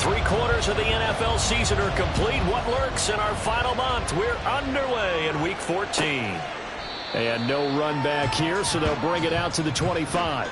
Three-quarters of the NFL season are complete. What lurks in our final month? We're underway in Week 14. And no run back here, so they'll bring it out to the 25.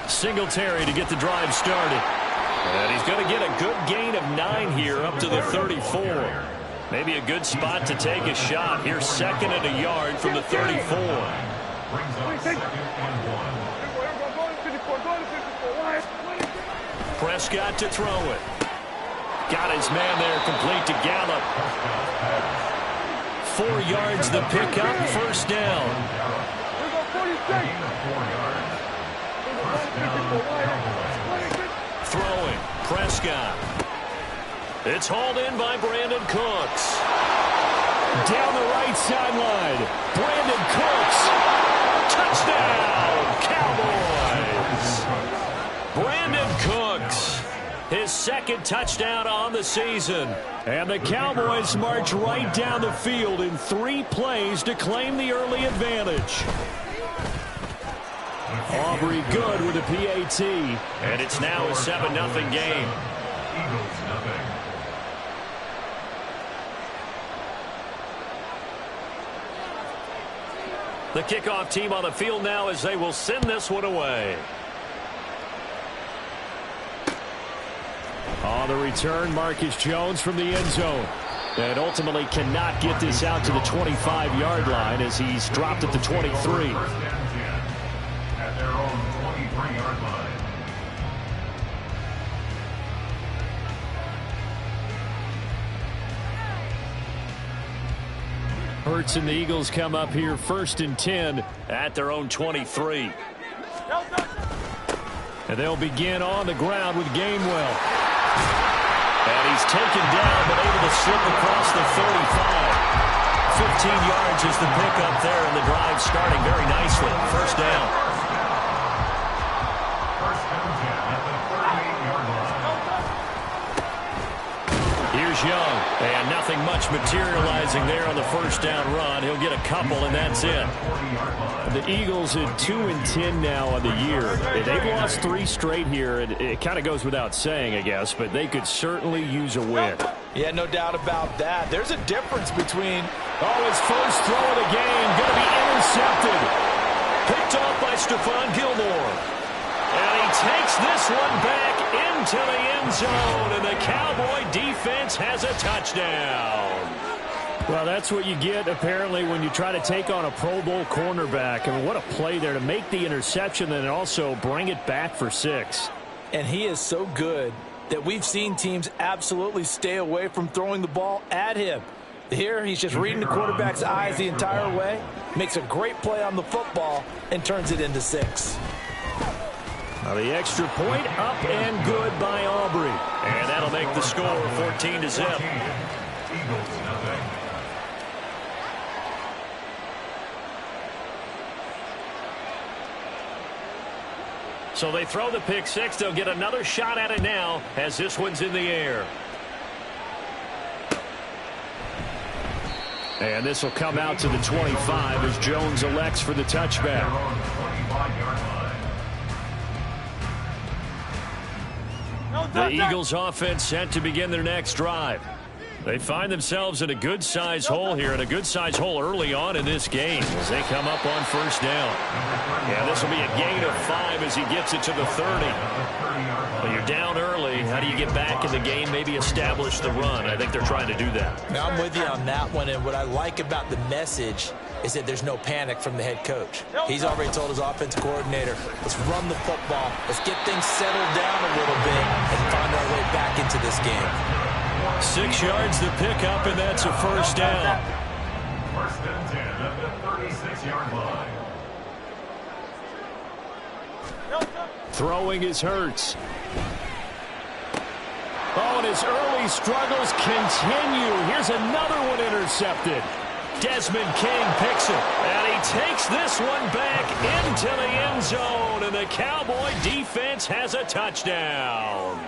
Singletary to get the drive started. And he's going to get a good gain of 9 here up to the 34. Maybe a good spot to take a shot. Here's second and a yard from the 34. Prescott to throw it. Got his man there, complete to Gallup. 4 yards the pickup, first down. Throwing, Prescott. It's hauled in by Brandon Cooks. Down the right sideline, Brandon Cooks. Touchdown, Cowboys. Brandon Cooks, his second touchdown on the season. And the Cowboys march right down the field in 3 plays to claim the early advantage. Aubrey good with a PAT. And it's now a 7-0 game. The kickoff team on the field now as they will send this one away. On the return, Marcus Jones from the end zone. And ultimately cannot get this out to the 25-yard line as he's dropped at the 23. Hurts and the Eagles come up here first and 10 at their own 23. And they'll begin on the ground with Gainwell. And he's taken down but able to slip across the 35. 15 yards is the pickup there, and the drive starting very nicely. First down. Here's Young, and nothing much materializing there on the first down run. He'll get a couple, and that's it. The Eagles at 2-10 now on the year. They've lost 3 straight here, and it kind of goes without saying, I guess, but they could certainly use a win. Yeah, no doubt about that. There's a difference between... Oh, his first throw of the game going to be intercepted. Picked off by Stephon Gilmore. And he takes this one back into the end zone, and the Cowboy defense has a touchdown. Well, that's what you get, apparently, when you try to take on a Pro Bowl cornerback. I mean, what a play there to make the interception and also bring it back for 6. And he is so good that we've seen teams absolutely stay away from throwing the ball at him. Here, he's just reading the quarterback's eyes the entire way, makes a great play on the football, and turns it into 6. Now the extra point up and good by Aubrey. And that'll make the score 14-0. So they throw the pick 6. They'll get another shot at it now as this one's in the air. And this will come out to the 25 as Jones elects for the touchback. The Eagles offense set to begin their next drive. They find themselves in a good-sized hole here, and a good-sized hole early on in this game as they come up on first down. Yeah, this will be a gain of 5 as he gets it to the 30. Well, you're down early. How do you get back in the game, maybe establish the run? I think they're trying to do that. Now, I'm with you on that one, and what I like about the message is that there's no panic from the head coach. He's already told his offensive coordinator, let's run the football, let's get things settled down a little bit and find our way back into this game. 6 yards to pick up, and that's a first down. First and 10 at the 36-yard line. Throwing is Hurts. Oh, and his early struggles continue. Here's another one intercepted. Desmond King picks it, and he takes this one back into the end zone, and the Cowboy defense has a touchdown.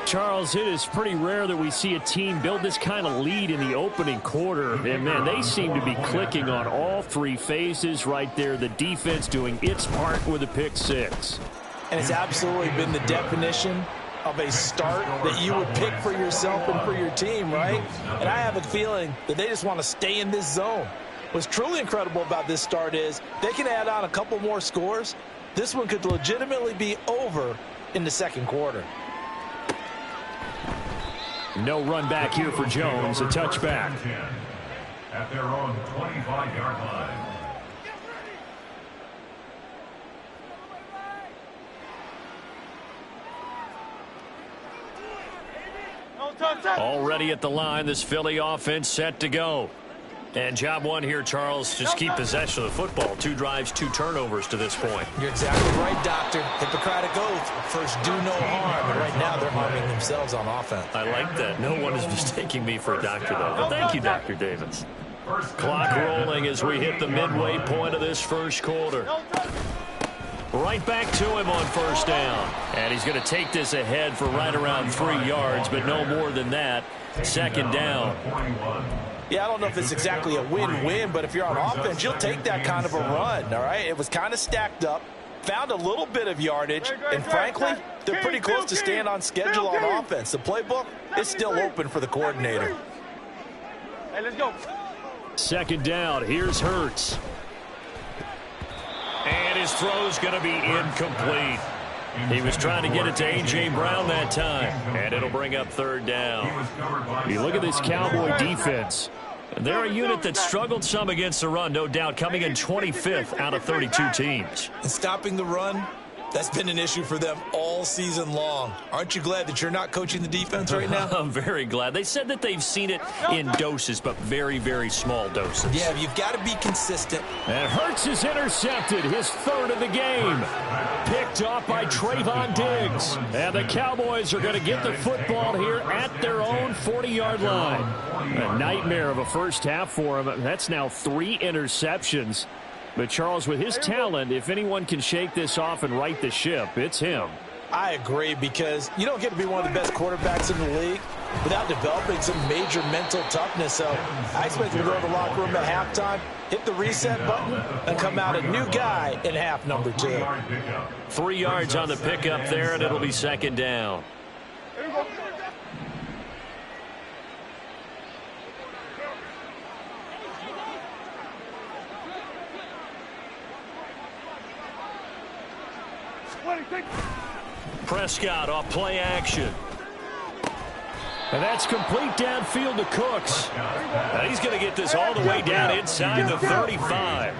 Charles, it is pretty rare that we see a team build this kind of lead in the opening quarter. And, man, they seem to be clicking on all three phases right there. The defense doing its part with a pick six. And it's absolutely been the definition of a start that you would pick for yourself and for your team, right? And I have a feeling that they just want to stay in this zone. What's truly incredible about this start is they can add on a couple more scores. This one could legitimately be over in the second quarter. No run back here for Jones, a touchback. At their own 25-yard line. Already at the line, this Philly offense set to go. And job one here, Charles, just keep possession of the football. 2 drives, 2 turnovers to this point. You're exactly right, Doctor. Hippocratic oath. First, do no harm. And right now, they're harming themselves on offense. I like that. No one is mistaking me for a doctor, though. But thank you, Dr. Davis. Clock rolling as we hit the midway point of this first quarter. Right back to him on first down. And he's going to take this ahead for right around 3 yards, but no more than that. Second down. Yeah, I don't know if it's exactly a win-win, but if you're on offense, you'll take that kind of a run, all right? It was kind of stacked up, found a little bit of yardage, and frankly, they're pretty close to staying on schedule on offense. The playbook is still open for the coordinator. Hey, let's go. Second down, here's Hurts. And his throw's going to be incomplete. He was trying to get it to A.J. Brown that time, and it'll bring up third down. You look at this Cowboy defense. They're a unit that struggled some against the run, no doubt, coming in 25th out of 32 teams. And stopping the run, that's been an issue for them all season long. Aren't you glad that you're not coaching the defense right now? I'm very glad. They said that they've seen it in doses, but very, very small doses. Yeah, you've got to be consistent. And Hurts is intercepted, his third of the game. Picked off by Trayvon Diggs. And the Cowboys are going to get the football here at their own 40-yard line. A nightmare of a first half for him. That's now 3 interceptions. But, Charles, with his talent, if anyone can shake this off and right the ship, it's him. I agree, because you don't get to be one of the best quarterbacks in the league without developing some major mental toughness. So I expect him to go to the locker room at halftime, hit the reset button, and come out a new guy in half number 2. 3 yards on the pickup there, and it'll be second down. Prescott off play action. And that's complete downfield to Cooks. And he's going to get this all the way down inside the 35.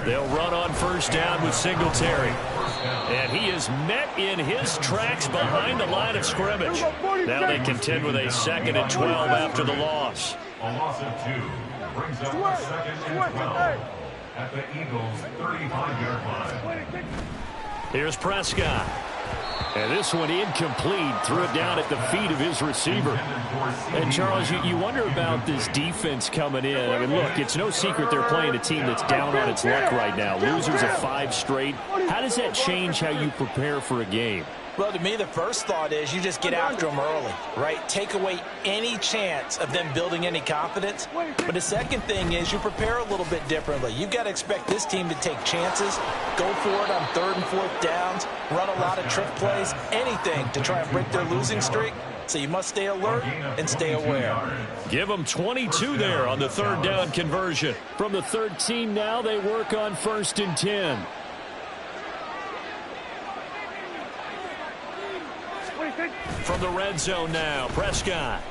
They'll run on first down with Singletary. And he is met in his tracks behind the line of scrimmage. Now they contend with a 2nd and 12 after the loss. A loss of 2 brings up the 2nd and 12 at the Eagles' 35-yard line. Here's Prescott. And this one incomplete. Threw it down at the feet of his receiver. And, Charles, you wonder about this defense coming in. I mean, look, it's no secret they're playing a team that's down on its luck right now. Losers of 5 straight. How does that change how you prepare for a game? Well, to me, the first thought is you just get after them early, right? Take away any chance of them building any confidence. But the second thing is you prepare a little bit differently. You've got to expect this team to take chances, go for it on 3rd and 4th downs, run a lot of trick plays, anything to try and break their losing streak. So you must stay alert and stay aware. Give them 22 there on the 3rd down conversion. From the 13 now, they work on 1st and 10. From the red zone now, Prescott.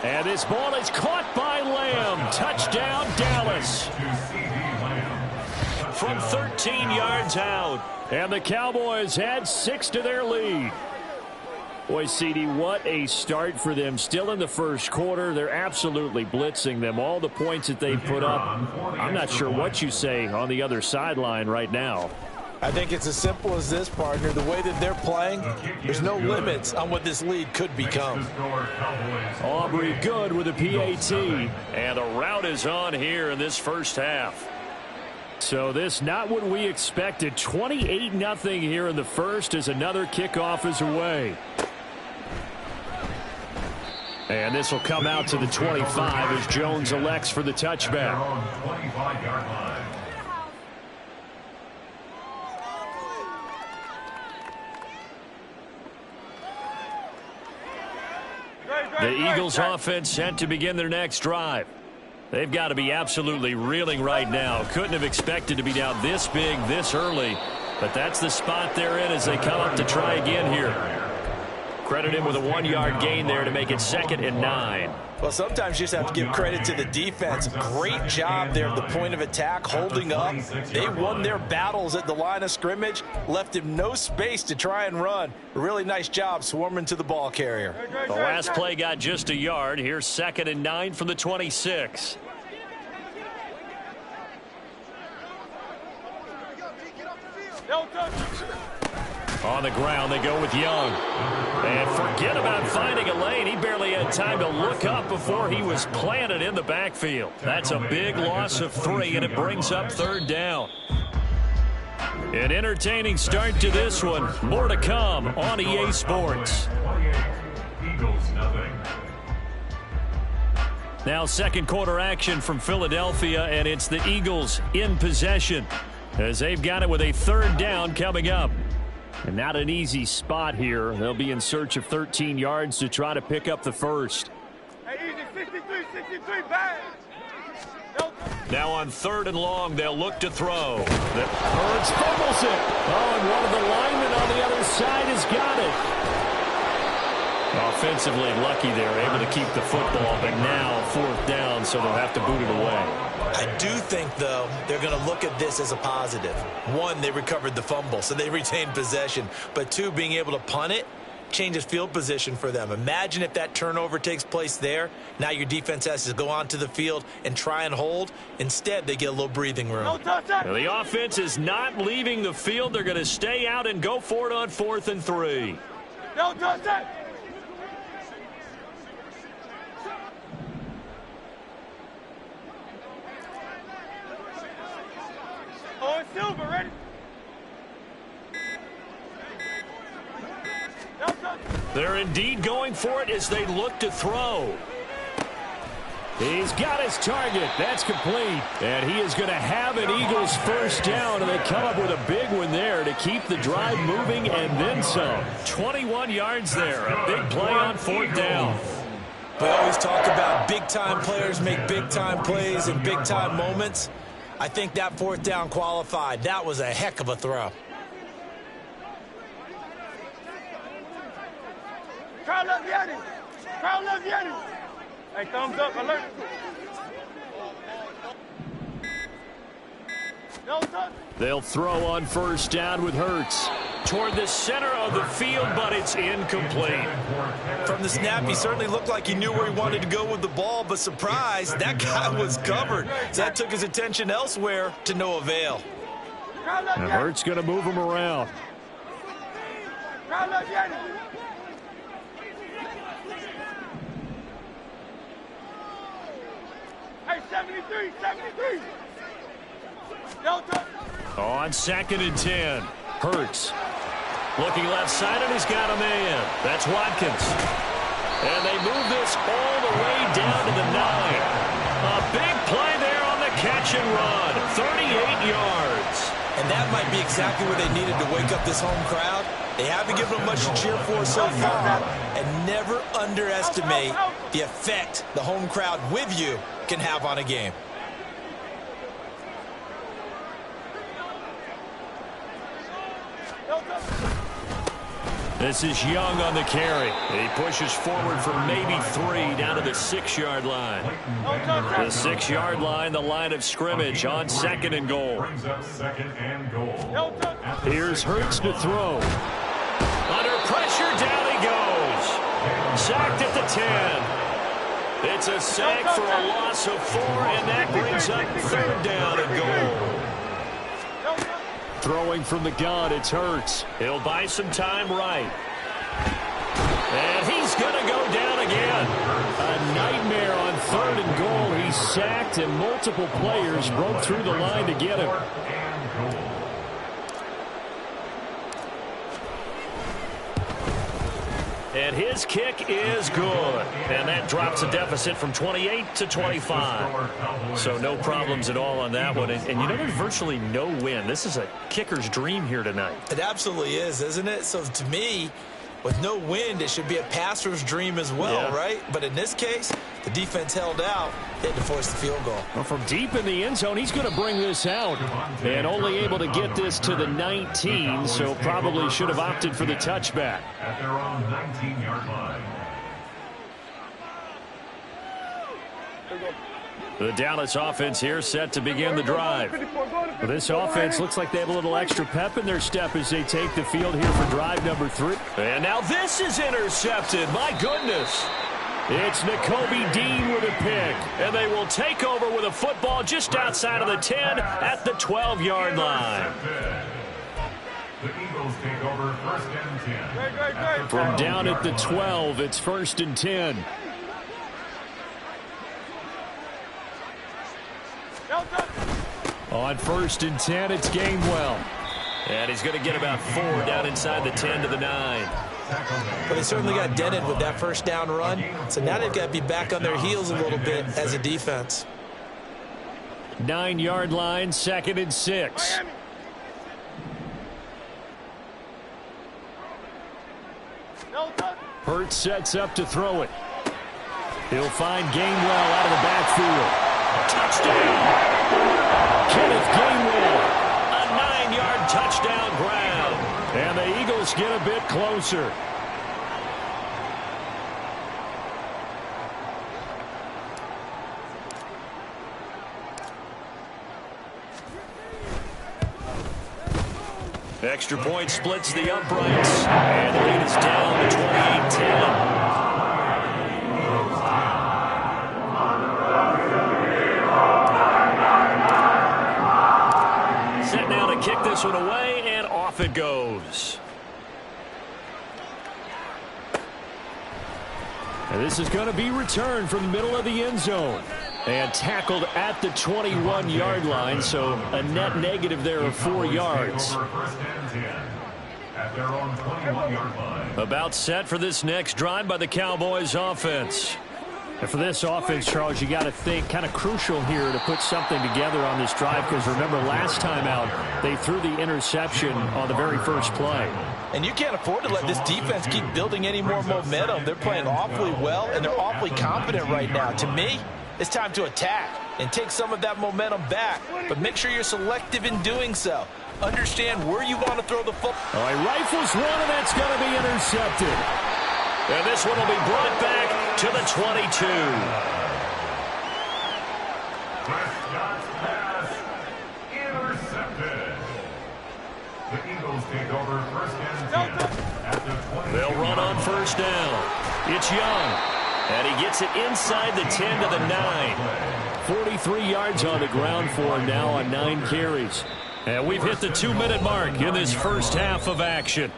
And this ball is caught by Lamb. Touchdown, Dallas. From 13 yards out. And the Cowboys add 6 to their lead. Boy, CD, what a start for them. Still in the first quarter. They're absolutely blitzing them. All the points that they put up, I'm not sure what you say on the other sideline right now. I think it's as simple as this, partner. The way that they're playing, there's no limits on what this lead could become. Aubrey good with a PAT. And the route is on here in this first half. So this not what we expected. 28-0 here in the first as another kickoff is away. And this will come out to the 25 as Jones elects for the touchback. The Eagles offense set to begin their next drive. They've got to be absolutely reeling right now. Couldn't have expected to be down this big this early, but that's the spot they're in as they come up to try again here. Credit him with a 1-yard gain there to make it 2nd and 9. Well, sometimes you just have to give credit to the defense. Great job there at the point of attack, holding up. They won their battles at the line of scrimmage, left him no space to try and run. A really nice job swarming to the ball carrier. The last play got just a yard. Here's 2nd and 9 from the 26. On the ground, they go with Young. And forget about finding a lane. He barely had time to look up before he was planted in the backfield. That's a big loss of 3, and it brings up 3rd down. An entertaining start to this one. More to come on EA Sports. Now second quarter action from Philadelphia, and it's the Eagles in possession as they've got it with a 3rd down coming up. And not an easy spot here. They'll be in search of 13 yards to try to pick up the first. Now on 3rd and long, they'll look to throw. Hurts fumbles it. Oh, and one of the linemen on the other side has got it. Offensively lucky they're able to keep the football, but now 4th down, so they'll have to boot it away. I do think, though, they're going to look at this as a positive. 1, they recovered the fumble, so they retained possession. But 2, being able to punt it changes field position for them. Imagine if that turnover takes place there. Now your defense has to go onto the field and try and hold. Instead, they get a little breathing room. Now, the offense is not leaving the field. They're going to stay out and go for it on 4th and 3. Don't touch that. Oh, it's Silver, ready? They're indeed going for it as they look to throw. He's got his target. That's complete. And he is going to have an Eagles 1st down, and they come up with a big one there to keep the drive moving and then some. 21 yards there. A big play on 4th down. We always talk about big-time players make big-time plays in big-time moments. I think that 4th down qualified. That was a heck of a throw. Crowd loves Yanni. Crowd loves Yanni. Hey, thumbs up, alert. No touch. They'll throw on 1st down with Hurts. Toward the center of the field, but it's incomplete. From the snap, he certainly looked like he knew where he wanted to go with the ball, but surprise, that guy was covered. So that took his attention elsewhere to no avail. And Hurts going to move him around. Hey, 73, 73. No touch. On 2nd and 10, Hurts. Looking left side, and he's got a man. That's Watkins. And they move this all the way down to the 9. A big play there on the catch and run. 38 yards. And that might be exactly what they needed to wake up this home crowd. They haven't given them much to cheer for so far. And never underestimate the effect the home crowd with you can have on a game. This is Young on the carry. He pushes forward for maybe 3 down to the 6-yard line. The 6-yard line, the line of scrimmage on 2nd and goal. Here's Hurts to throw. Under pressure, down he goes. Sacked at the 10. It's a sack for a loss of 4, and that brings up 3rd down and goal. Throwing from the gun, it's Hurts. He'll buy some time right. And he's going to go down again. A nightmare on 3rd and goal. He's sacked, and multiple players broke through the line to get him. And his kick is good. And that drops a deficit from 28 to 25. So no problems at all on that one. And you know, there's virtually no win. This is a kicker's dream here tonight. It absolutely is, isn't it? So to me, with no wind, it should be a passer's dream as well, right? But in this case, the defense held out, had to force the field goal. Well, from deep in the end zone, he's going to bring this out. And only able to get this to the 19, so probably should have opted for the touchback. At their own 19-yard line. The Dallas offense here set to begin the drive. Well, this offense looks like they have a little extra pep in their step as they take the field here for drive number 3. And now this is intercepted. My goodness. It's Nakobe Dean with a pick. And they will take over with a football just outside of the 10 at the 12-yard line. The Eagles take over 1st and 10. From down at the 12, it's 1st and 10. On 1st and 10, it's Gainwell. And he's going to get about 4 down inside the 10 to the 9. But they certainly got dented with that first down run. So now they've got to be back on their heels a little bit as a defense. 9-yard line, 2nd and 6. Hurts sets up to throw it. He'll find Gainwell out of the backfield. Touchdown! Kenneth Gainwell. A 9-yard touchdown grab. And the Eagles get a bit closer. Extra point splits the uprights. And the lead is down to 28-10. Set now to kick this one away, and off it goes. And this is going to be returned from the middle of the end zone. And tackled at the 21-yard line, so a net negative there of 4 yards. About set for this next drive by the Cowboys offense. And for this offense, Charles, you got to think kind of crucial here to put something together on this drive, because remember last time out they threw the interception on the very first play. And you can't afford to let this defense keep building any more momentum. They're playing awfully well, and they're awfully confident right now. To me, it's time to attack and take some of that momentum back, but make sure you're selective in doing so. Understand where you want to throw the football. All right, rifles one, and that's going to be intercepted. And this one will be brought back to the 22. Prescott's pass intercepted. The Eagles take over 1st and 10 at the 20. They'll run on 1st down. It's Young. And he gets it inside the 10 to the 9. 43 yards on the ground for him now on 9 carries. And we've hit the 2-minute mark in this first half of action.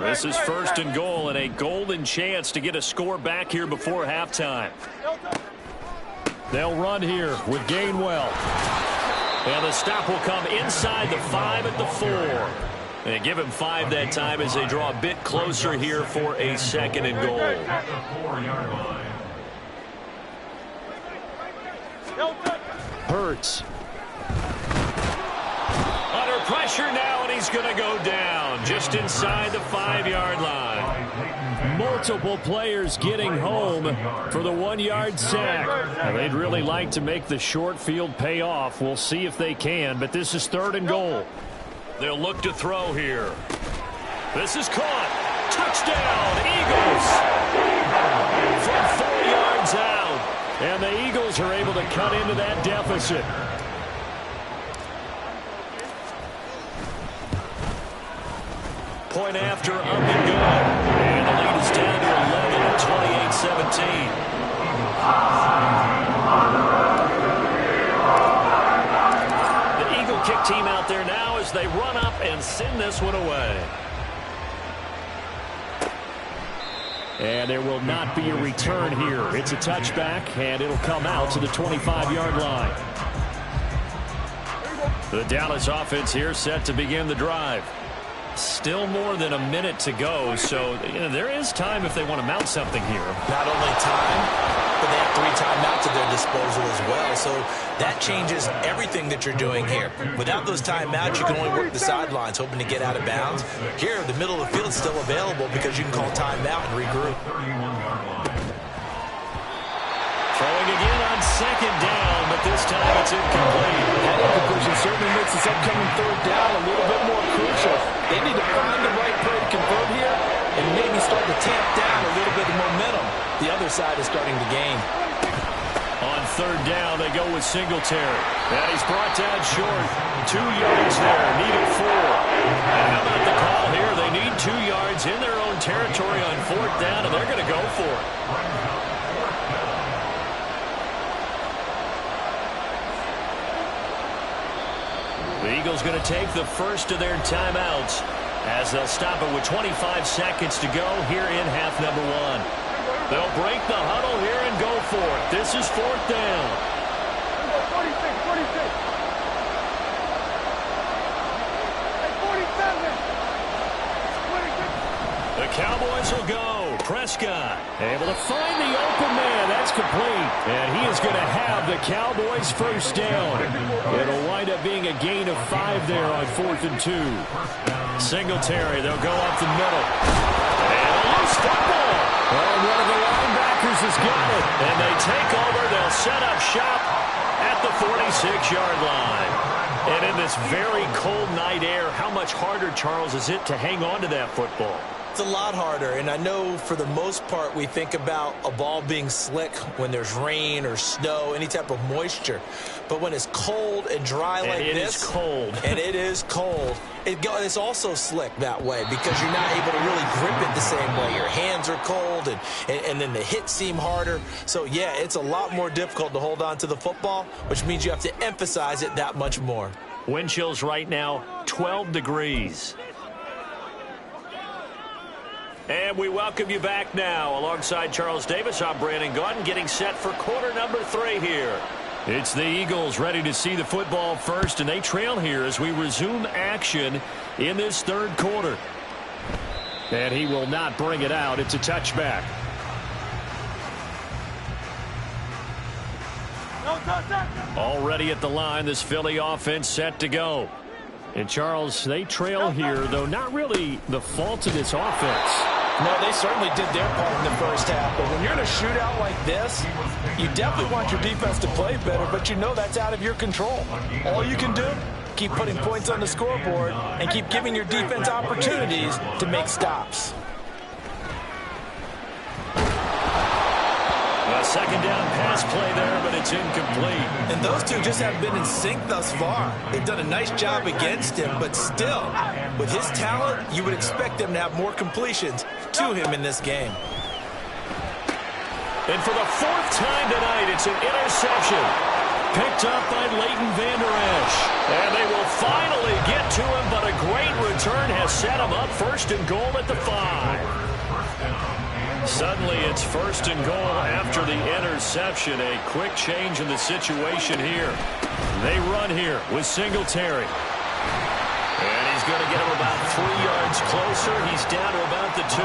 This is 1st and goal, and a golden chance to get a score back here before halftime. They'll run here with Gainwell. And the stop will come inside the 5 at the 4. And give him 5 that time as they draw a bit closer here for a 2nd and goal. At the 4-yard line. Hurts. Under pressure now, and he's going to go down just inside the 5-yard line. Multiple players getting home for the 1-yard sack. Now, they'd really like to make the short field pay off. We'll see if they can, but this is 3rd and goal. They'll look to throw here. This is caught. Touchdown, Eagles. From 4 yards out. And the Eagles are able to cut into that deficit. Point after, up and good. And the lead is down to 11 at 28-17. team out there now as they run up and send this one away. And there will not be a return here. It's a touchback, and it'll come out to the 25-yard line. The Dallas offense here set to begin the drive. Still more than a minute to go, so there is time if they want to mount something here. Not only time, but they have 3 timeouts at their disposal as well, so that changes everything that you're doing here. Without those timeouts, you can only work the sidelines, hoping to get out of bounds. Here, the middle of the field is still available because you can call timeout and regroup. Throwing again on second down, but this time it's incomplete. That incompletion certainly makes this upcoming third down a little bit more crucial. They need to find the right play to convert here and maybe start to tamp down a little bit of momentum. The other side is starting to gain. On third down, they go with Singletary. And he's brought down short. 2 yards there, needed 4. And how about the call here? They need 2 yards in their own territory on fourth down, and they're going to go for it. The Eagles going to take the first of their timeouts as they'll stop it with 25 seconds to go here in half number 1. They'll break the huddle here and go for it. This is fourth down. 46, 46. Hey, 47. 26. The Cowboys will go. Prescott able to find the open man. That's complete. And he is going to have the Cowboys first down. It'll wind up being a gain of 5 there on 4th and 2. Singletary, they'll go up the middle. And a loose football. And one of the linebackers has got it. And they take over. They'll set up shop at the 46-yard line. And in this very cold night air, how much harder, Charles, is it to hang on to that football? It's a lot harder, and I know for the most part we think about a ball being slick when there's rain or snow, any type of moisture. But when it's cold and dry like this, and it is cold, and it is cold, it's also slick that way because you're not able to really grip it the same way. Your hands are cold, and then the hits seem harder. So, yeah, it's a lot more difficult to hold on to the football, which means you have to emphasize it that much more. Wind chills right now, 12 degrees. And we welcome you back now. Alongside Charles Davis, I'm Brandon Gaudin, getting set for quarter number 3 here. It's the Eagles ready to see the football first, and they trail here as we resume action in this third quarter. And he will not bring it out. It's a touchback. Already at the line, this Philly offense set to go. And, Charles, they trail here, though not really the fault of this offense. No, they certainly did their part in the first half. But when you're in a shootout like this, you definitely want your defense to play better, but you know that's out of your control. All you can do, keep putting points on the scoreboard and keep giving your defense opportunities to make stops. A second down pass play there, but it's incomplete. And those two just haven't been in sync thus far. They've done a nice job against him, but still, with his talent, you would expect them to have more completions to him in this game. And for the 4th time tonight, it's an interception. Picked up by Leighton Vander Esch. And they will finally get to him, but a great return has set him up first and goal at the 5. Suddenly it's first and goal after the interception. A quick change in the situation here. They run here with Singletary. And he's going to get him about 3 yards closer. He's down to about the 2.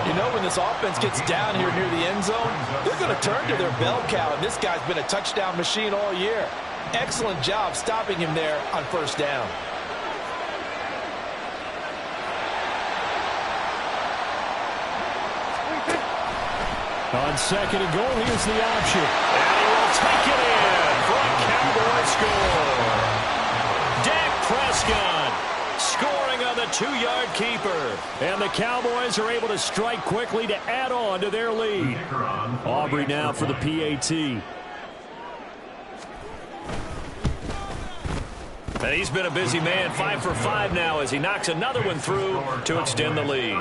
You know, when this offense gets down here near the end zone, they're going to turn to their bell cow, and this guy's been a touchdown machine all year. Excellent job stopping him there on first down. On second and goal, here's the option. And he will take it in for a Cowboy score. Dak Prescott scoring on the 2-yard keeper. And the Cowboys are able to strike quickly to add on to their lead. Aubrey now for the PAT. And he's been a busy man, 5 for 5 now as he knocks another one through to extend the lead.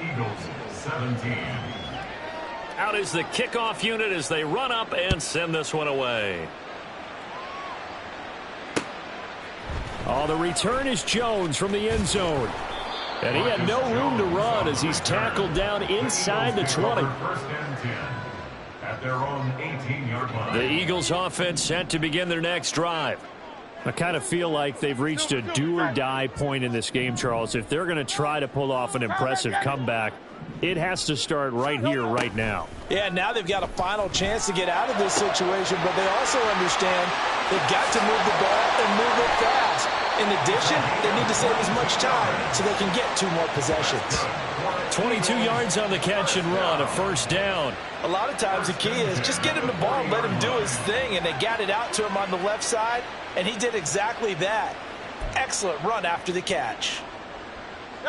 Eagles 17. Out is the kickoff unit as they run up and send this one away. Oh, the return is Jones from the end zone. And he had no room to run as he's tackled down inside the 20. First and 10 at their own 18-yard line. The Eagles offense set to begin their next drive. I kind of feel like they've reached a do-or-die point in this game, Charles. If they're going to try to pull off an impressive comeback, it has to start right here, right now. Yeah, now they've got a final chance to get out of this situation, but they also understand they've got to move the ball and move it fast. In addition, they need to save as much time so they can get 2 more possessions. 22 yards on the catch and run, a first down. A lot of times the key is just get him the ball and let him do his thing, and they got it out to him on the left side, and he did exactly that. Excellent run after the catch.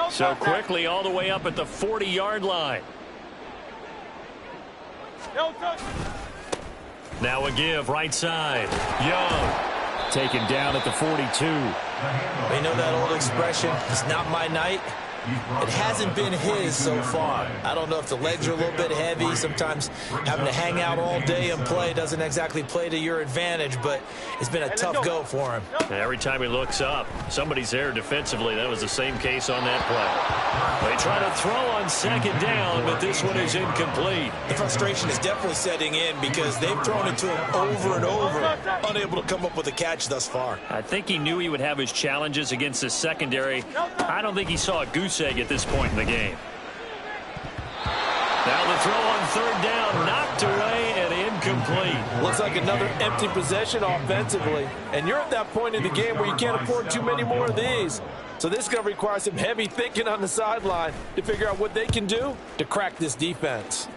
So quickly all the way up at the 40-yard line. Now a give right side. Young taken down at the 42. You know that old expression, it's not my night? It hasn't been his so far. I don't know if the legs are a little bit heavy. Sometimes having to hang out all day and play doesn't exactly play to your advantage, but it's been a tough go for him. Every time he looks up, somebody's there defensively. That was the same case on that play. They try to throw on second down, but this one is incomplete. The frustration is definitely setting in because they've thrown it to him over and over, unable to come up with a catch thus far. I think he knew he would have his challenges against the secondary. I don't think he saw a goose egg at this point in the game. Now the throw on third down, knocked away and incomplete. Looks like another empty possession offensively, and you're at that point in the game where you can't afford too many more of these. So this is going to require some heavy thinking on the sideline to figure out what they can do to crack this defense.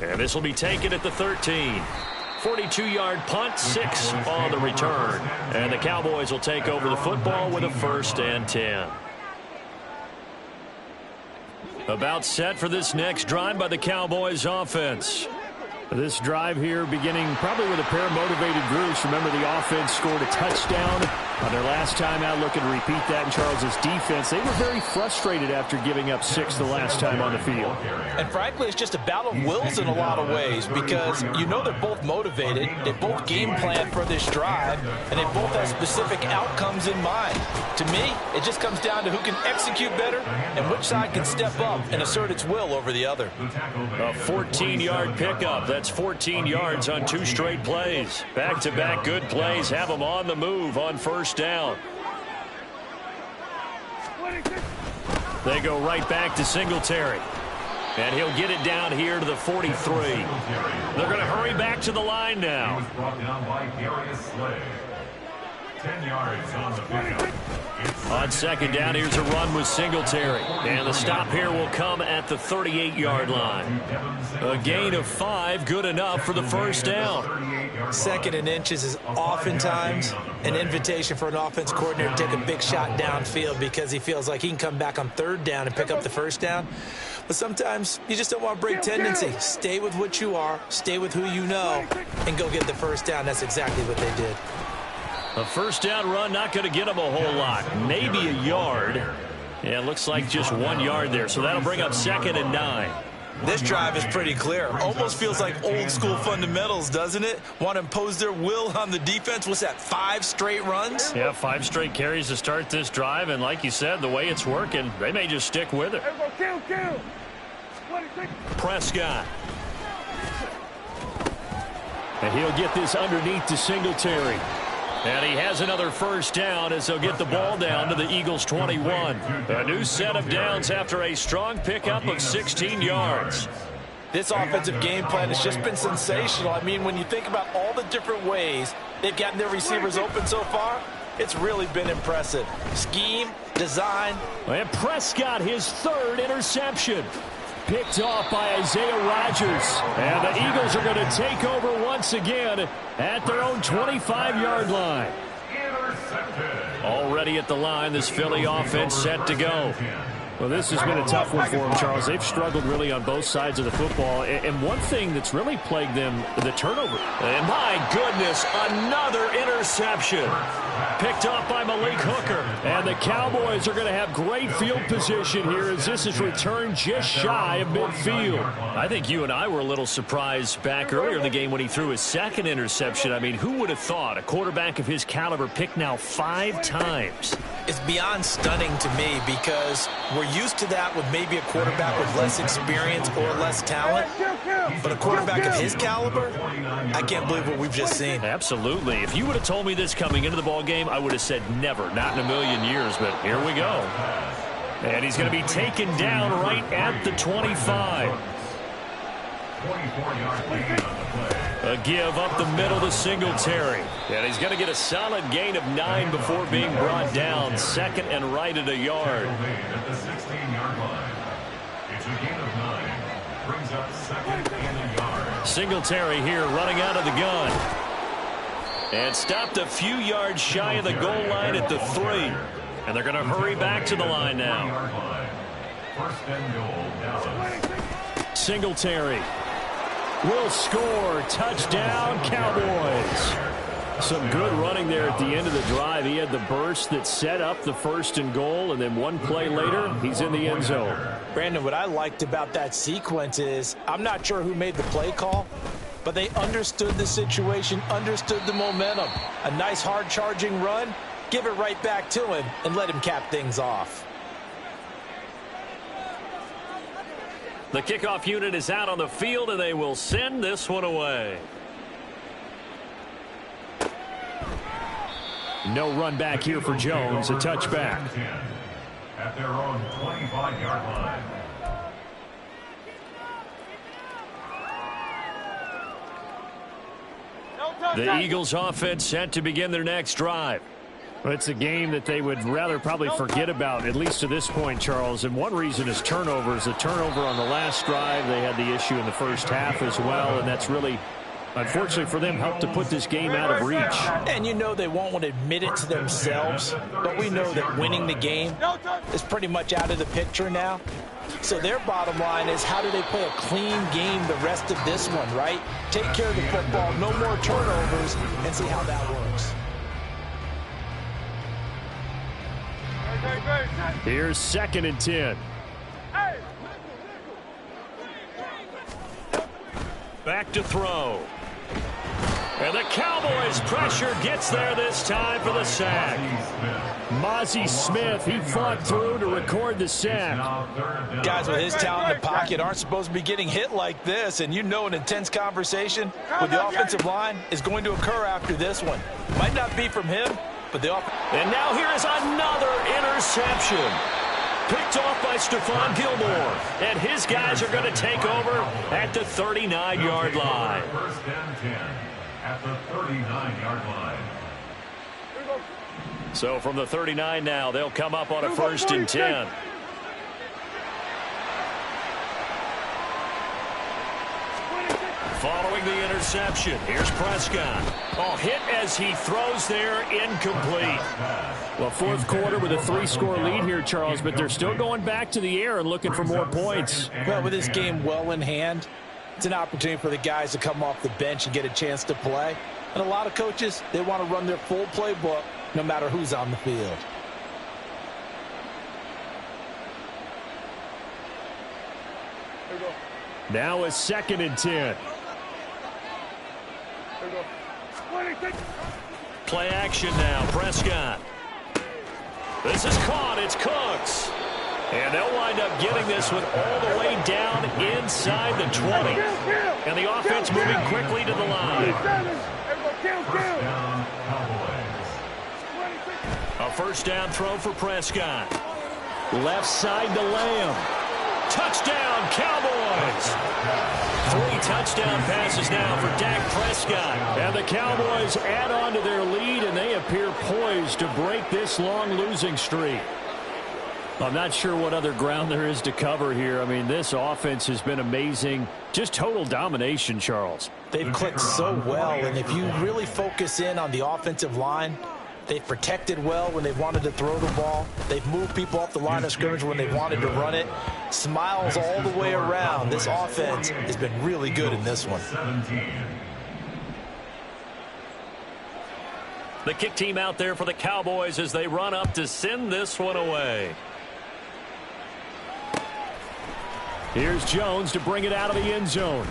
And this will be taken at the 13. 42-yard punt, 6 on the return. And the Cowboys will take over the football with a first and 10. About set for this next drive by the Cowboys offense. This drive here beginning probably with a pair of motivated groups. Remember, the offense scored a touchdown on their last time out, looking to repeat that in Charles's defense. They were very frustrated after giving up 6 the last time on the field. And frankly, it's just a battle of wills in a lot of ways because you know they're both motivated, they both game plan for this drive, and they both have specific outcomes in mind. To me, it just comes down to who can execute better and which side can step up and assert its will over the other. A 14-yard pickup. That's 14 yards on 2 straight plays. Back-to-back good plays have them on the move on first down. They go right back to Singletary. And he'll get it down here to the 43. They're going to hurry back to the line now. He was brought down by Darius Slay. 10 yards on the pickup. On second down, here's a run with Singletary. And the stop here will come at the 38-yard line. A gain of 5, good enough for the first down. 2nd and inches is oftentimes an invitation for an offense coordinator to take a big shot downfield because he feels like he can come back on 3rd down and pick up the first down. But sometimes you just don't want to break tendency. Stay with what you are, stay with who you know, and go get the first down. That's exactly what they did. A first down run, not going to get him a whole lot. Maybe a yard. Yeah, it looks like just 1 yard there. So that'll bring up 2nd and 9. This drive is pretty clear. Almost feels like old school fundamentals, doesn't it? Want to impose their will on the defense. What's that, 5 straight runs? Yeah, 5 straight carries to start this drive. And like you said, the way it's working, they may just stick with it. Prescott. And he'll get this underneath to Singletary. And he has another first down as they'll get the ball down to the Eagles' 21. A new set of downs after a strong pickup of 16 yards. This offensive game plan has just been sensational. I mean, when you think about all the different ways they've gotten their receivers open so far, it's really been impressive. Scheme, design. And Prescott, his 3rd interception. Picked off by Isaiah Rodgers. And the Eagles are going to take over once again at their own 25-yard line. Already at the line, this Philly offense set to go. Well, this has been a tough one for them, Charles. They've struggled really on both sides of the football. And one thing that's really plagued them, the turnover. And my goodness, another interception. picked off by Malik Hooker. And the Cowboys are going to have great field position here as this is returned just shy of midfield. I think you and I were a little surprised back earlier in the game when he threw his second interception. I mean, who would have thought a quarterback of his caliber picked now 5 times? It's beyond stunning to me because we're used to that with maybe a quarterback with less experience or less talent. But a quarterback of his caliber, I can't believe what we've just seen. Absolutely. If you would have told me this coming into the ball game, I would have said never, not in a million years. But here we go. And he's going to be taken down right at the 25. 24-yard gain on the play. A give up the middle to Singletary. And he's going to get a solid gain of 9 before being brought down. Second and right at a yard. At the 16-yard line. It's a gain of 9. Brings up second and a yard. Singletary here running out of the gun. And stopped a few yards shy of the goal line at the 3. And they're going to hurry back to the line now. First and goal, Dallas. Singletary will score. Touchdown, Cowboys. Some good running there at the end of the drive. He had the burst that set up the first and goal, and then one play later, he's in the end zone. Brandon, what I liked about that sequence is I'm not sure who made the play call, but they understood the situation, understood the momentum. A nice hard-charging run, give it right back to him, and let him cap things off. The kickoff unit is out on the field, and they will send this one away. No run back here for Jones, a touchback. At their own 25-yard line. The Eagles offense set to begin their next drive. Well, it's a game that they would rather probably forget about, at least to this point, Charles. And one reason is turnovers. A turnover on the last drive. They had the issue in the first half as well, and that's really, unfortunately for them, helped to put this game out of reach. And you know they won't want to admit it to themselves, but we know that winning the game is pretty much out of the picture now. So their bottom line is, how do they play a clean game the rest of this one, right? Take care of the football, no more turnovers, and see how that works. Here's 2nd and 10. Back to throw. And the Cowboys pressure gets there this time for the sack. Mazi Smith, he fought through to record the sack. Guys with his talent in the pocket aren't supposed to be getting hit like this, and you know an intense conversation with the offensive line is going to occur after this one. Might not be from him, but the offense. And now here is another interception. Picked off by Stephon Gilmore. And his guys are going to take over at the 39-yard line. First and 10 at the 39-yard line. So from the 39 now, they'll come up on a 1st and 10. Following the interception, here's Prescott. Oh, hit as he throws there, incomplete. Well, fourth quarter with a 3-score lead here, Charles, but they're still going back to the air and looking for more points. Well, with this game well in hand, it's an opportunity for the guys to come off the bench and get a chance to play. And a lot of coaches, they want to run their full playbook no matter who's on the field. Now a 2nd and 10. Play action now, Prescott. This is caught, it's Cooks. And they'll wind up getting this one all the way down inside the 20. And the offense moving quickly to the line. First down, Cowboys. A first down throw for Prescott. Left side to Lamb. Touchdown, Cowboys. 3 touchdown passes now for Dak Prescott. And the Cowboys add on to their lead, and they appear poised to break this long losing streak. I'm not sure what other ground there is to cover here. I mean, this offense has been amazing. Just total domination, Charles. They've clicked so well, and if you really focus in on the offensive line, they've protected well when they've wanted to throw the ball. They've moved people off the line of scrimmage when they wanted to run it. Smiles all the way around. This offense has been really good in this one. The kick team out there for the Cowboys as they run up to send this one away. Here's Jones to bring it out of the end zone.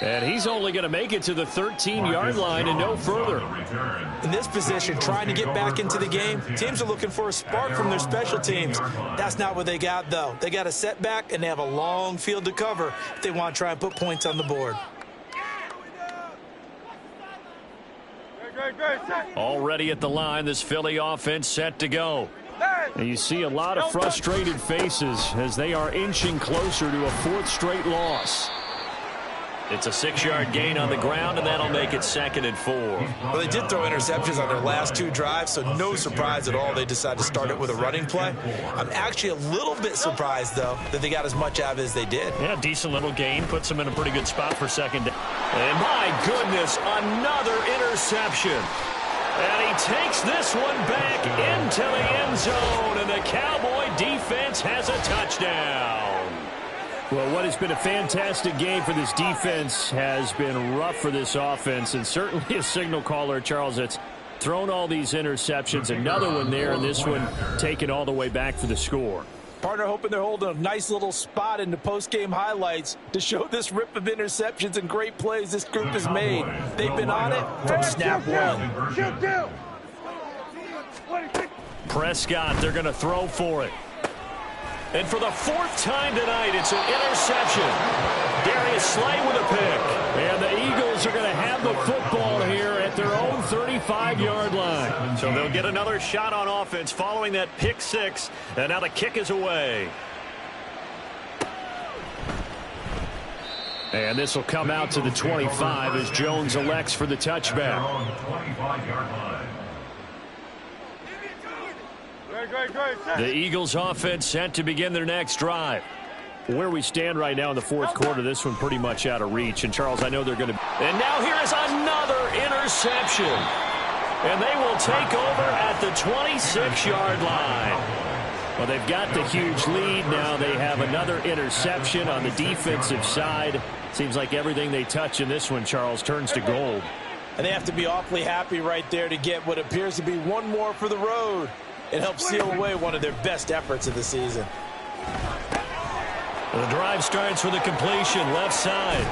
And he's only going to make it to the 13-yard line and no further. In this position, trying to get back into the game, teams are looking for a spark from their special teams. That's not what they got, though. They got a setback, and they have a long field to cover if they want to try and put points on the board. Already at the line, this Philly offense set to go. And you see a lot of frustrated faces as they are inching closer to a 4th straight loss. It's a 6-yard gain on the ground, and that'll make it 2nd and 4. Well, they did throw interceptions on their last 2 drives, so no surprise at all they decided to start it with a running play. I'm actually a little bit surprised, though, that they got as much out of it as they did. Yeah, decent little gain. Puts them in a pretty good spot for 2nd down. And my goodness, another interception. And he takes this one back into the end zone, and the Cowboy defense has a touchdown. Well, what has been a fantastic game for this defense has been rough for this offense, and certainly a signal caller, Charles, that's thrown all these interceptions. Another one there, and this one taken all the way back for the score. Partner hoping they're holding a nice little spot in the post-game highlights to show this rip of interceptions and great plays this group has made. They've been on it from snap one. Prescott, they're going to throw for it. And for the 4th time tonight, it's an interception. Darius Slay with a pick. And the Eagles are going to have the football here at their own 35-yard line. So they'll get another shot on offense following that pick 6. And now the kick is away. And this will come out to the 25 as Jones elects for the touchback. The Eagles offense set to begin their next drive. Where we stand right now in the 4th quarter, this one pretty much out of reach. And, Charles, I know they're going to... And now here is another interception. And they will take over at the 26-yard line. Well, they've got the huge lead. Now they have another interception on the defensive side. Seems like everything they touch in this one, Charles, turns to gold. And they have to be awfully happy right there to get what appears to be one more for the road. It helps seal away one of their best efforts of the season. The drive starts with a completion left side.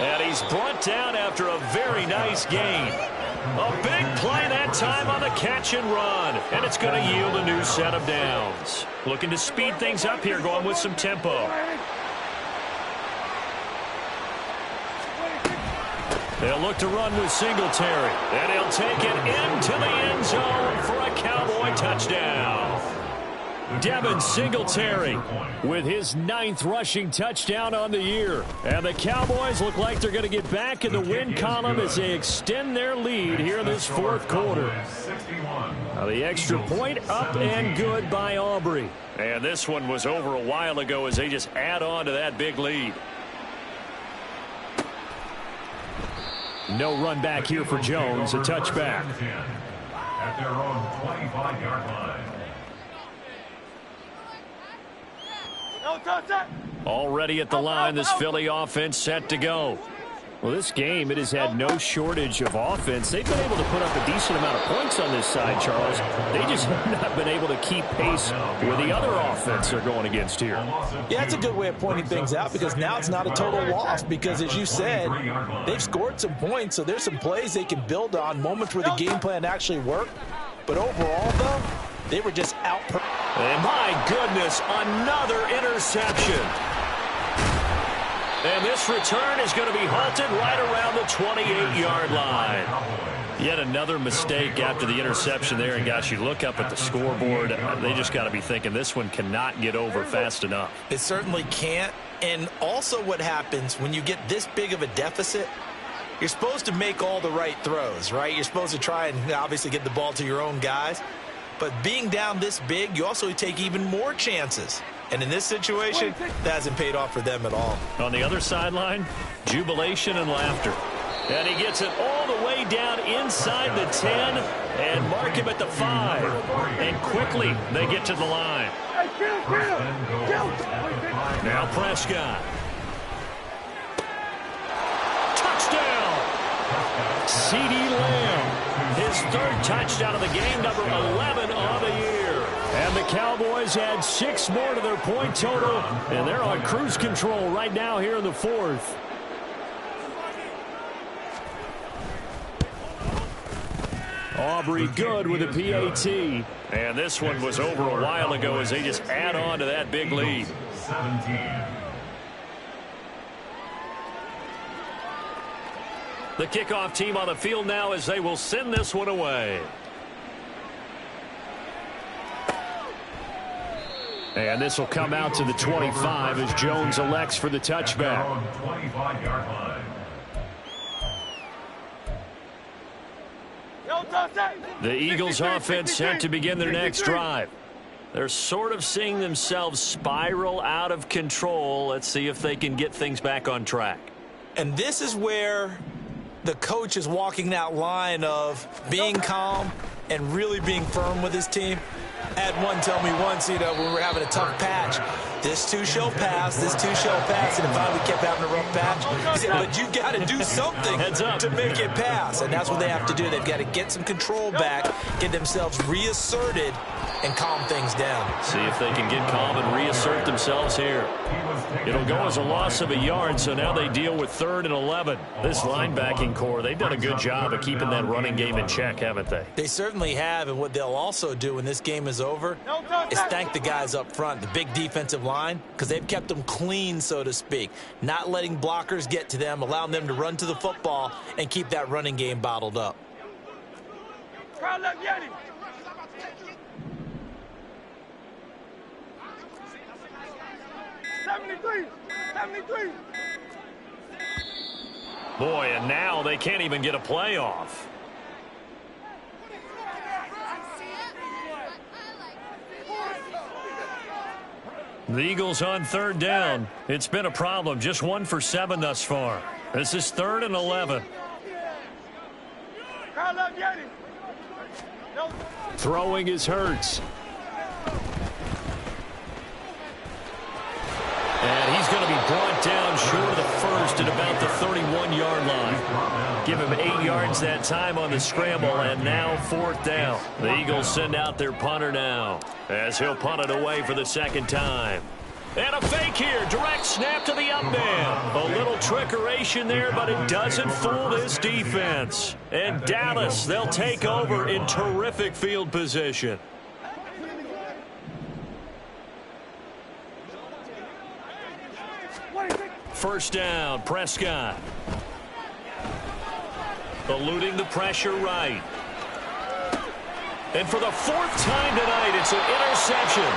And he's brought down after a very nice gain. A big play that time on the catch and run. And it's going to yield a new set of downs. Looking to speed things up here, going with some tempo. They'll look to run with Singletary. And he'll take it into the end zone for a Cowboy touchdown. Devin Singletary with his 9th rushing touchdown on the year. And the Cowboys look like they're going to get back in the win column as they extend their lead here in this 4th quarter. Now the extra point up and good by Aubrey. And this one was over a while ago as they just add on to that big lead. No run back here for Jones, a touchback. At their own 25-yard line. Already at the line, this Philly offense set to go. Well, this game, it has had no shortage of offense. They've been able to put up a decent amount of points on this side, Charles. They just have not been able to keep pace with the other offense they're going against here. Yeah, that's a good way of pointing things out because now it's not a total loss because, as you said, they've scored some points, so there's some plays they can build on, moments where the game plan actually worked. But overall, though, they were just out. And my goodness, another interception. And this return is going to be halted right around the 28-yard line. Yet another mistake after the interception there. And, gosh, you look up at the scoreboard, they just got to be thinking this one cannot get over fast enough. It certainly can't. And also what happens when you get this big of a deficit, you're supposed to make all the right throws, right? You're supposed to try and obviously get the ball to your own guys. But being down this big, you also take even more chances. And in this situation, that hasn't paid off for them at all. On the other sideline, jubilation and laughter. And he gets it all the way down inside the 10 and mark him at the 5. And quickly they get to the line. Now Prescott. Touchdown! CeeDee Lamb his third touchdown of the game, number 11 on the year. And the Cowboys add 6 more to their point total, and they're on cruise control right now here in the fourth. Aubrey good with a PAT. And this one was over a while ago as they just add on to that big lead. 17. The kickoff team on the field now as they will send this one away. And this will come out to the 25 as Jones elects for the touchback. 25-yard line. The Eagles offense set to begin their next drive. They're sort of seeing themselves spiral out of control. Let's see if they can get things back on track. And this is where the coach is walking that line of being calm and really being firm with his team. I had one tell me once, when we were having a tough patch, this too shall pass, this too shall pass, and finally we kept having a rough patch. He said, but you got to do something to make it pass, and that's what they have to do. They've got to get some control back, get themselves reasserted, and calm things down. See if they can get calm and reassert themselves here. It'll go as a loss of a yard, so now they deal with 3rd and 11. This linebacking core, they've done a good job of keeping that running game in check, haven't they? They certainly have, and what they'll also do when this game is over is thank the guys up front, the big defensive line, because they've kept them clean, so to speak, not letting blockers get to them, allowing them to run to the football and keep that running game bottled up. 73. Boy, and now they can't even get a play off. The Eagles on 3rd down. It's been a problem. Just 1 for 7 thus far. This is 3rd and 11. Throwing is Hurts. And he's going to be brought down short of the first at about the 31-yard line. Give him 8 yards that time on the scramble, and now 4th down. The Eagles send out their punter now as he'll punt it away for the 2nd time. And a fake here. Direct snap to the up man. A little trickeration there, but it doesn't fool this defense. And Dallas, they'll take over in terrific field position. First down, Prescott. Eluding the pressure right. And for the 4th time tonight, it's an interception.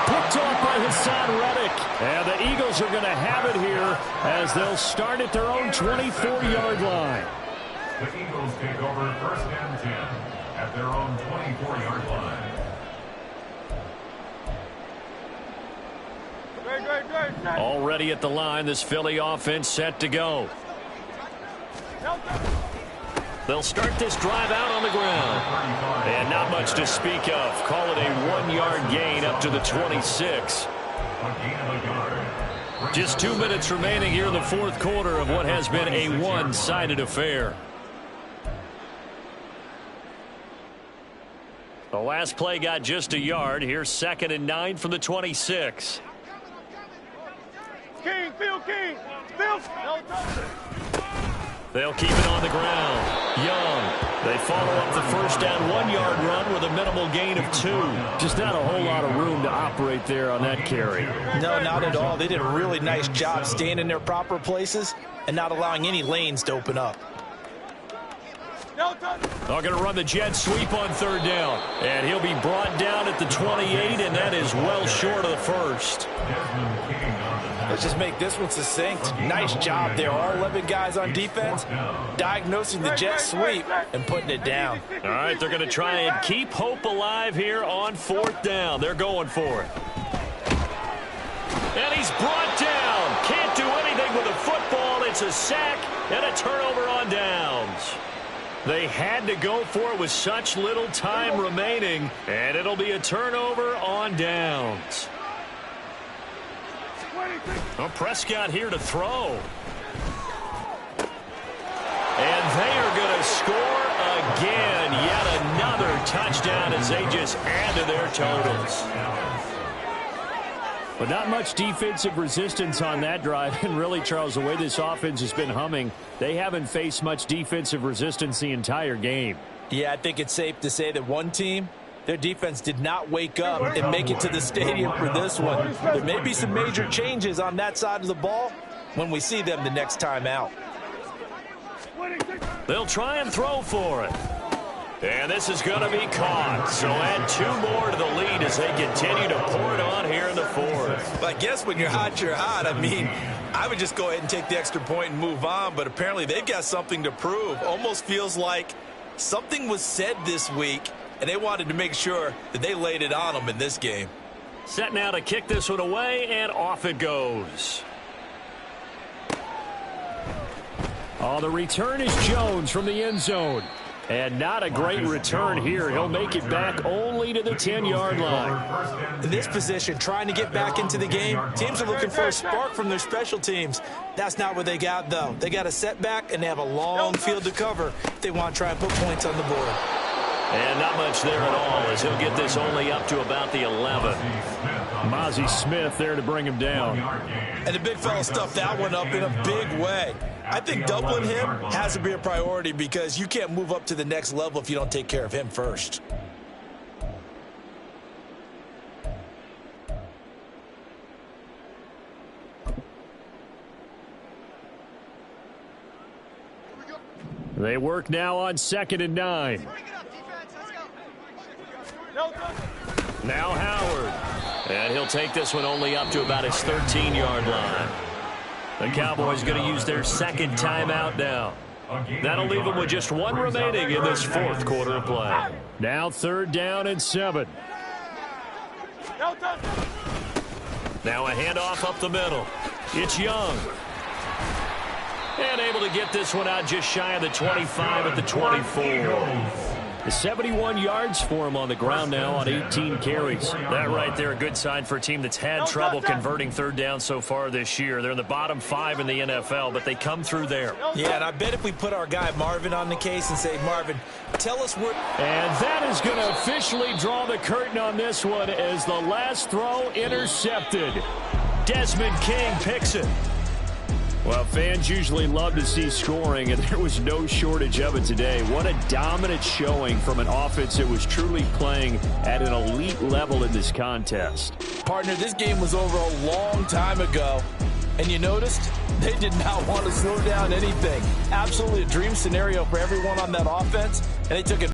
Picked off by Hassan Reddick. And the Eagles are going to have it here as they'll start at their own 24-yard line. The Eagles take over 1st and 10 at their own 24-yard line. Already at the line, this Philly offense set to go. They'll start this drive out on the ground. And not much to speak of. Call it a 1-yard gain up to the 26. Just 2 minutes remaining here in the 4th quarter of what has been a one-sided affair. The last play got just a yard. Here's 2nd and 9 from the 26. King. They'll keep it on the ground. Young. They follow up the first down 1-yard run with a minimal gain of 2. Just not a whole lot of room to operate there on that carry. No, not at all. They did a really nice job staying in their proper places and not allowing any lanes to open up. They're going to run the jet sweep on 3rd down. And he'll be brought down at the 28, and that is well short of the first. Let's just make this one succinct. Nice job there. All 11 guys on defense diagnosing the jet sweep and putting it down. All right, they're going to try and keep hope alive here on 4th down. They're going for it. And he's brought down. Can't do anything with the football. It's a sack and a turnover on downs. They had to go for it with such little time remaining, and it'll be a turnover on downs. Well, Prescott here to throw. And they are going to score again. touchdown as they just add to their totals. But not much defensive resistance on that drive. And really, Charles, the way this offense has been humming, they haven't faced much defensive resistance the entire game. Yeah, I think it's safe to say that one team, their defense did not wake up and make it to the stadium for this one. There may be some major changes on that side of the ball when we see them the next time out. They'll try and throw for it. And this is going to be caught. So add 2 more to the lead as they continue to pour it on here in the fourth. But I guess when you're hot, you're hot. I mean, I would just go ahead and take the extra point and move on. But apparently they've got something to prove. Almost feels like something was said this week, and they wanted to make sure that they laid it on them in this game. Set now to kick this one away, and off it goes. Oh, the return is Jones from the end zone. And not a great return here. He'll make it back only to the 10-yard line. In this position, trying to get back into the game, teams are looking for a spark from their special teams. That's not what they got, though. They got a setback, and they have a long field to cover if they want to try and put points on the board. And not much there at all as he'll get this only up to about the 11. Mazi Smith there to bring him down. And the big fella stuffed that one up in a big way. I think doubling him has to be a priority because you can't move up to the next level if you don't take care of him first. They work now on 2nd and 9. Now Howard. And he'll take this one only up to about his 13-yard line. The Cowboys going to use their second timeout now. That'll leave them with just 1 remaining in this 4th quarter of play. Now 3rd down and 7. Now a handoff up the middle. It's Young. And able to get this one out just shy of the 25 at the 24. 71 yards for him on the ground now on 18 carries. That right there, a good sign for a team that's had trouble converting 3rd down so far this year. They're in the bottom 5 in the NFL, but they come through there. Yeah, and I bet if we put our guy Marvin on the case and say, Marvin, tell us where... And that is going to officially draw the curtain on this one as the last throw intercepted. Desmond King picks it. Well, fans usually love to see scoring, and there was no shortage of it today. What a dominant showing from an offense that was truly playing at an elite level in this contest. Partner, this game was over a long time ago, and you noticed they did not want to slow down anything. Absolutely a dream scenario for everyone on that offense, and they took it.